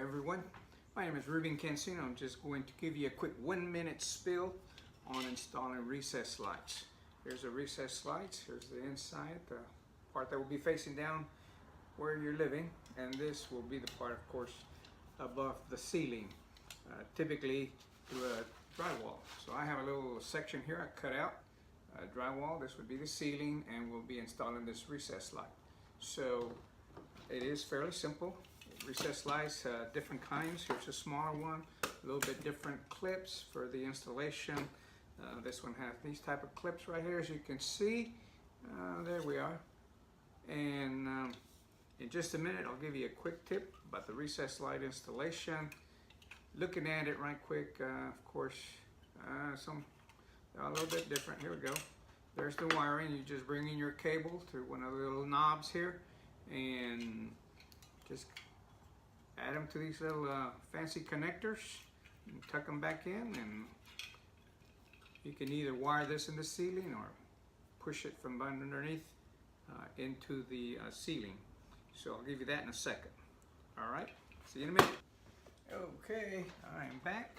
everyone, my name is Ruben Cancino. I'm just going to give you a quick 1-minute spill on installing recessed lights. Here's the recessed lights. Here's the inside, the part that will be facing down where you're living, and this will be the part, of course, above the ceiling, typically through a drywall. So I have a little section here I cut out, drywall. This would be the ceiling, and we'll be installing this recessed light. So it is fairly simple. Recessed lights, different kinds. Here's a smaller one, a little bit different clips for the installation. This one has these type of clips right here, as you can see. There we are. And in just a minute, I'll give you a quick tip about the recessed light installation. Looking at it right quick, of course, a little bit different. Here we go. There's the wiring. You just bring in your cable through one of the little knobs here, and just add them to these little fancy connectors and tuck them back in, and you can either wire this in the ceiling or push it from underneath into the ceiling. So I'll give you that in a second. All right, see you in a minute. Okay, I am back.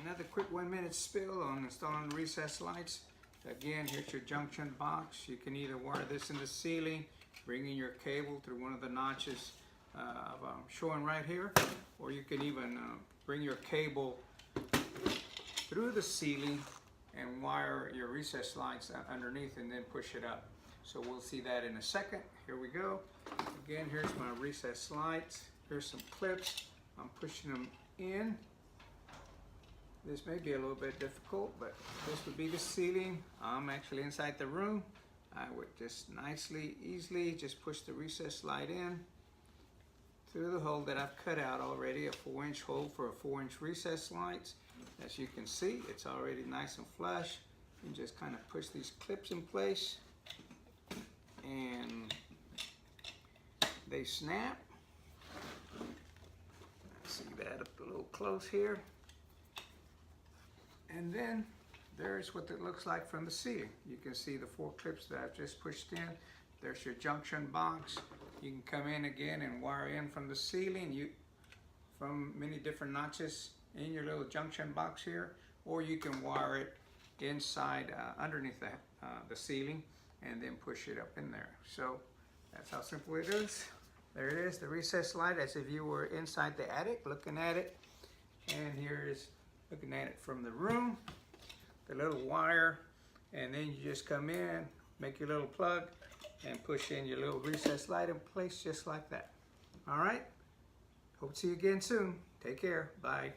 Another quick 1-minute spill on installing recessed lights. Again, here's your junction box. You can either wire this in the ceiling, bring in your cable through one of the notches showing right here, or you can even bring your cable through the ceiling and wire your recessed lights underneath and then push it up. So we'll see that in a second. Here we go. Again, here's my recessed lights. Here's some clips. I'm pushing them in. This may be a little bit difficult, but this would be the ceiling. I'm actually inside the room. I would just easily just push the recessed light in through the hole that I've cut out already, a 4-inch hole for a 4-inch recessed light. As you can see, it's already nice and flush. You just kind of push these clips in place, and they snap. See that up a little close here. And then there's what it looks like from the ceiling. You can see the 4 clips that I've just pushed in. There's your junction box. You can come in again and wire in from the ceiling from many different notches in your little junction box here, or you can wire it inside underneath the ceiling and then push it up in there. So that's how simple it is. There it is, the recessed light, as if you were inside the attic looking at it. And here is looking at it from the room, the little wire, and then you just come in, make your little plug, and push in your little recessed light in place just like that. All right, hope to see you again soon. Take care, bye.